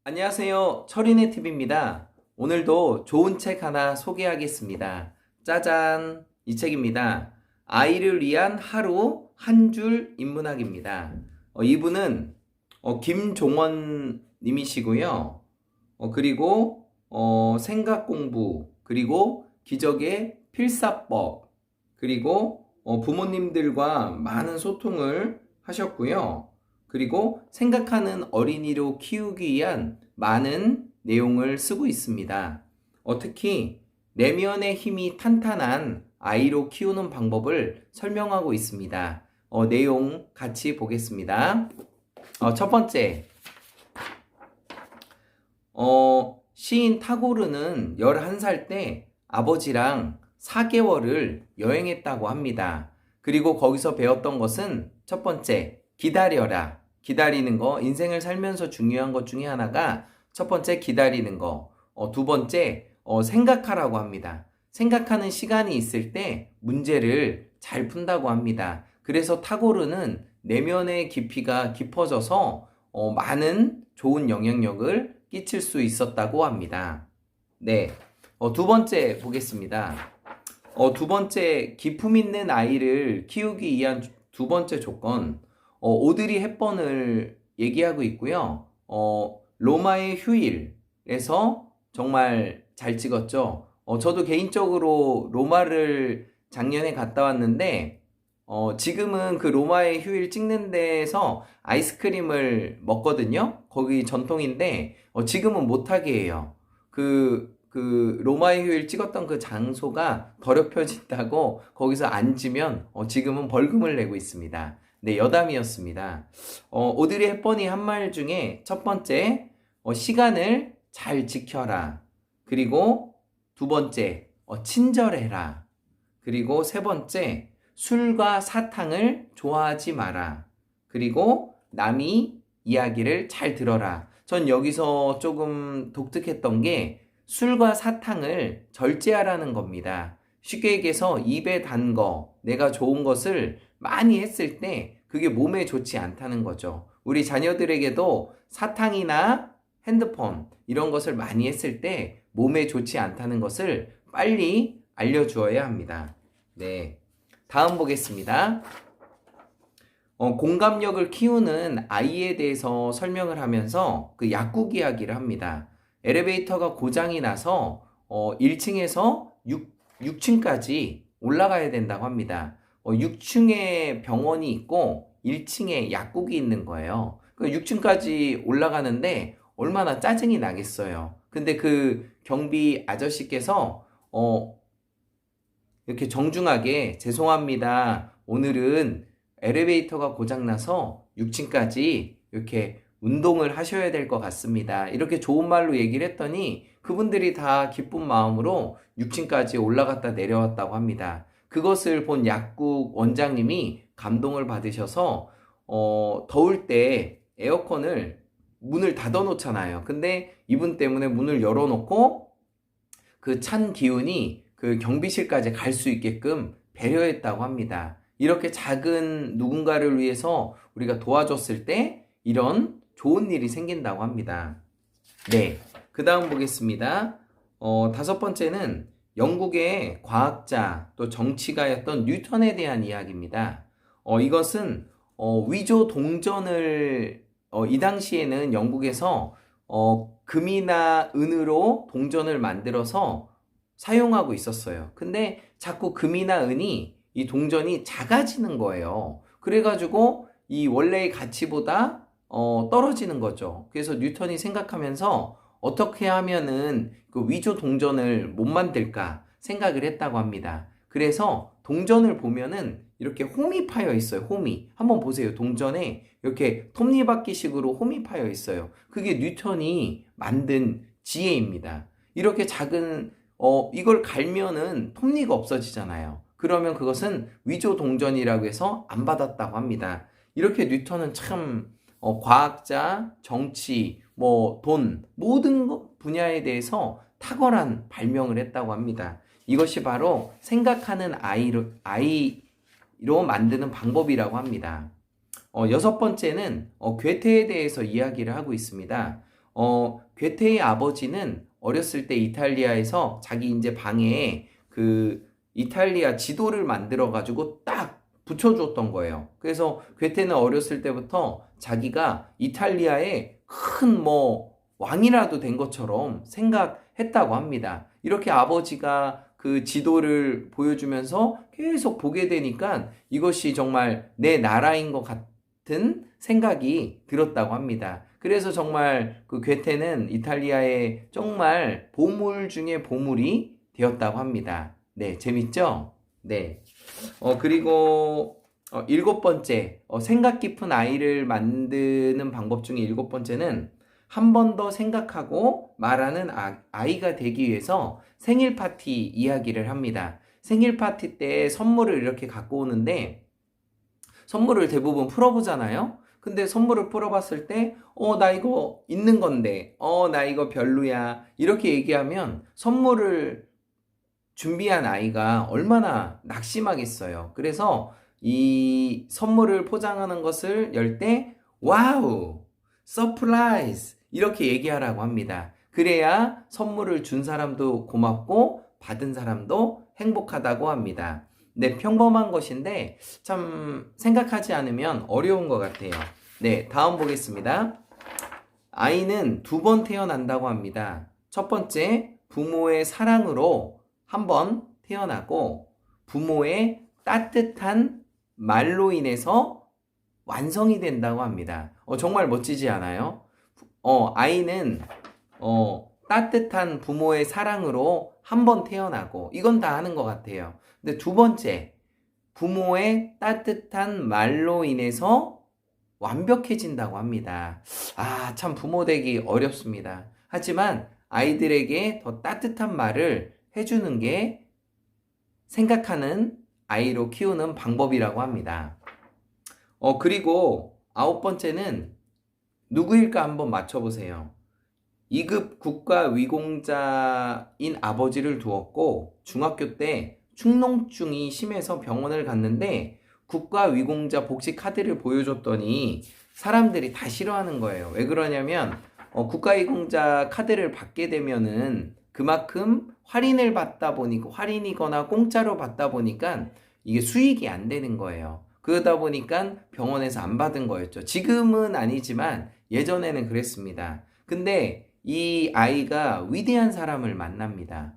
안녕하세요. 철인의 팁입니다. 오늘도 좋은 책 하나 소개하겠습니다. 짜잔! 이 책입니다. 아이를 위한 하루 한 줄 인문학입니다. 이분은 김종원 님이시고요. 그리고 생각 공부, 그리고 기적의 필사법, 그리고 부모님들과 많은 소통을 하셨고요. 그리고 생각하는 어린이로 키우기 위한 많은 내용을 쓰고 있습니다. 특히 내면의 힘이 탄탄한 아이로 키우는 방법을 설명하고 있습니다. 내용 같이 보겠습니다. 첫 번째, 시인 타고르는 11살 때 아버지랑 4개월을 여행했다고 합니다. 그리고 거기서 배웠던 것은 첫 번째, 기다려라. 기다리는 거, 인생을 살면서 중요한 것 중에 하나가 첫 번째 기다리는 거, 두 번째 생각하라고 합니다. 생각하는 시간이 있을 때 문제를 잘 푼다고 합니다. 그래서 타고르는 내면의 깊이가 깊어져서 많은 좋은 영향력을 끼칠 수 있었다고 합니다. 네, 두 번째 보겠습니다. 두 번째, 기품 있는 아이를 키우기 위한 두 번째 조건, 오드리 헵번을 얘기하고 있고요. 로마의 휴일에서 정말 잘 찍었죠. 저도 개인적으로 로마를 작년에 갔다 왔는데, 지금은 그 로마의 휴일 찍는 데에서 아이스크림을 먹거든요. 거기 전통인데, 지금은 못하게 해요. 그 로마의 휴일 찍었던 그 장소가 더럽혀진다고 거기서 앉으면 지금은 벌금을 내고 있습니다. 네, 여담이었습니다. 오드리 헵번이 한 말 중에 첫 번째, 시간을 잘 지켜라. 그리고 두 번째, 친절해라. 그리고 세 번째, 술과 사탕을 좋아하지 마라. 그리고 남이 이야기를 잘 들어라. 전 여기서 조금 독특했던 게 술과 사탕을 절제하라는 겁니다. 쉽게 얘기해서 입에 단 거, 내가 좋은 것을 많이 했을 때 그게 몸에 좋지 않다는 거죠. 우리 자녀들에게도 사탕이나 핸드폰 이런 것을 많이 했을 때 몸에 좋지 않다는 것을 빨리 알려주어야 합니다. 네. 다음 보겠습니다. 공감력을 키우는 아이에 대해서 설명을 하면서 그 약국 이야기를 합니다. 엘리베이터가 고장이 나서 1층에서 6층까지 올라가야 된다고 합니다. 6층에 병원이 있고 1층에 약국이 있는 거예요. 6층까지 올라가는데 얼마나 짜증이 나겠어요. 근데 그 경비 아저씨께서 이렇게 정중하게 죄송합니다. 오늘은 엘리베이터가 고장나서 6층까지 이렇게 운동을 하셔야 될 것 같습니다. 이렇게 좋은 말로 얘기를 했더니 그분들이 다 기쁜 마음으로 6층까지 올라갔다 내려왔다고 합니다. 그것을 본 약국 원장님이 감동을 받으셔서 더울 때 에어컨을 문을 닫아 놓잖아요. 근데 이분 때문에 문을 열어 놓고 그 찬 기운이 그 경비실까지 갈 수 있게끔 배려했다고 합니다. 이렇게 작은 누군가를 위해서 우리가 도와줬을 때 이런 좋은 일이 생긴다고 합니다. 네. 그 다음 보겠습니다. 다섯 번째는 영국의 과학자 또 정치가였던 뉴턴에 대한 이야기입니다. 이것은 위조 동전을 이 당시에는 영국에서 금이나 은으로 동전을 만들어서 사용하고 있었어요. 근데 자꾸 금이나 은이 이 동전이 작아지는 거예요. 그래가지고 이 원래의 가치보다 떨어지는 거죠. 그래서 뉴턴이 생각하면서 어떻게 하면은 그 위조 동전을 못 만들까 생각을 했다고 합니다. 그래서 동전을 보면은 이렇게 홈이 파여 있어요. 홈이. 한번 보세요. 동전에 이렇게 톱니바퀴식으로 홈이 파여 있어요. 그게 뉴턴이 만든 지혜입니다. 이렇게 작은 이걸 갈면은 톱니가 없어지잖아요. 그러면 그것은 위조 동전이라고 해서 안 받았다고 합니다. 이렇게 뉴턴은 참 과학자, 정치, 돈 모든 분야에 대해서 탁월한 발명을 했다고 합니다. 이것이 바로 생각하는 아이로 만드는 방법이라고 합니다. 여섯 번째는 괴테에 대해서 이야기를 하고 있습니다. 괴테의 아버지는 어렸을 때 이탈리아에서 자기 이제 방에 그 이탈리아 지도를 만들어 가지고 딱 붙여줬던 거예요. 그래서 괴테는 어렸을 때부터 자기가 이탈리아의 큰 뭐 왕이라도 된 것처럼 생각했다고 합니다. 이렇게 아버지가 그 지도를 보여주면서 계속 보게 되니까 이것이 정말 내 나라인 것 같은 생각이 들었다고 합니다. 그래서 정말 그 괴테는 이탈리아의 정말 보물 중에 보물이 되었다고 합니다. 네, 재밌죠? 네. 그리고 일곱 번째, 생각 깊은 아이를 만드는 방법 중에 일곱 번째는 한 번 더 생각하고 말하는 아이가 되기 위해서 생일 파티 이야기를 합니다. 생일 파티 때 선물을 이렇게 갖고 오는데 선물을 대부분 풀어보잖아요. 근데 선물을 풀어봤을 때, 나 이거 있는 건데, 나 이거 별로야. 이렇게 얘기하면 선물을 준비한 아이가 얼마나 낙심하겠어요. 그래서 이 선물을 포장하는 것을 열 때, 와우, 서프라이즈! 이렇게 얘기하라고 합니다. 그래야 선물을 준 사람도 고맙고, 받은 사람도 행복하다고 합니다. 네, 평범한 것인데 참 생각하지 않으면 어려운 것 같아요. 네, 다음 보겠습니다. 아이는 두 번 태어난다고 합니다. 첫 번째, 부모의 사랑으로 한 번 태어나고 부모의 따뜻한 말로 인해서 완성이 된다고 합니다. 정말 멋지지 않아요? 아이는 따뜻한 부모의 사랑으로 한 번 태어나고 이건 다 하는 것 같아요. 근데 두 번째, 부모의 따뜻한 말로 인해서 완벽해진다고 합니다. 참 부모 되기 어렵습니다. 하지만 아이들에게 더 따뜻한 말을 해주는 게 생각하는 아이로 키우는 방법이라고 합니다. 그리고 아홉 번째는 누구일까 한번 맞춰보세요. 2급 국가위공자인 아버지를 두었고 중학교 때 축농증이 심해서 병원을 갔는데 국가위공자 복지 카드를 보여줬더니 사람들이 다 싫어하는 거예요. 왜 그러냐면 국가위공자 카드를 받게 되면은 그만큼 할인을 받다 보니까 할인이거나 공짜로 받다 보니까 이게 수익이 안 되는 거예요. 그러다 보니까 병원에서 안 받은 거였죠. 지금은 아니지만 예전에는 그랬습니다. 근데 이 아이가 위대한 사람을 만납니다.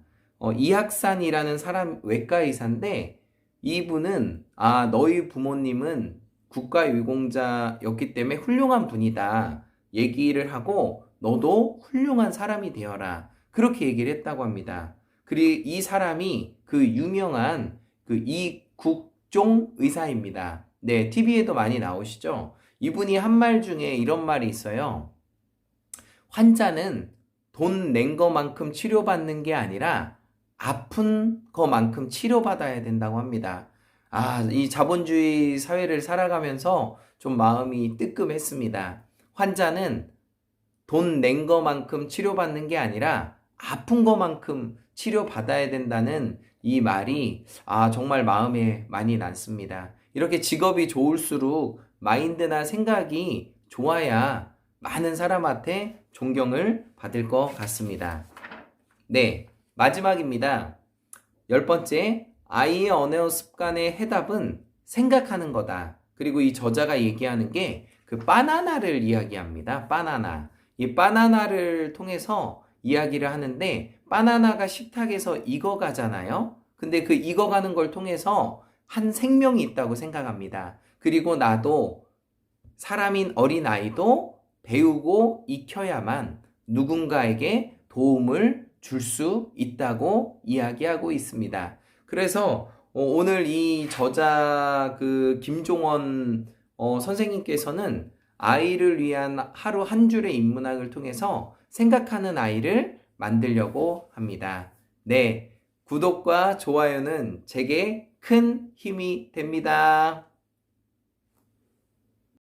이학산이라는 사람 외과 의사인데 이분은 너희 부모님은 국가유공자였기 때문에 훌륭한 분이다 얘기를 하고 너도 훌륭한 사람이 되어라 그렇게 얘기를 했다고 합니다. 그리고 이 사람이 그 유명한 그 이국종 의사입니다. 네, TV에도 많이 나오시죠? 이분이 한 말 중에 이런 말이 있어요. 환자는 돈 낸 것만큼 치료받는 게 아니라 아픈 것만큼 치료받아야 된다고 합니다. 이 자본주의 사회를 살아가면서 좀 마음이 뜨끔했습니다. 환자는 돈 낸 것만큼 치료받는 게 아니라 아픈 것만큼 치료받아야 된다는 이 말이 정말 마음에 많이 남습니다. 이렇게 직업이 좋을수록 마인드나 생각이 좋아야 많은 사람한테 존경을 받을 것 같습니다. 네, 마지막입니다. 10번째, 아이의 언어 습관의 해답은 생각하는 거다. 그리고 이 저자가 얘기하는 게 그 바나나를 이야기합니다. 바나나. 이 바나나를 통해서 이야기를 하는데 바나나가 식탁에서 익어가잖아요. 근데 그 익어가는 걸 통해서 한 생명이 있다고 생각합니다. 그리고 나도 사람인 어린아이도 배우고 익혀야만 누군가에게 도움을 줄 수 있다고 이야기하고 있습니다. 그래서 오늘 이 저자 그 김종원 선생님께서는 아이를 위한 하루 한 줄의 인문학을 통해서 생각하는 아이를 만들려고 합니다. 네, 구독과 좋아요는 제게 큰 힘이 됩니다.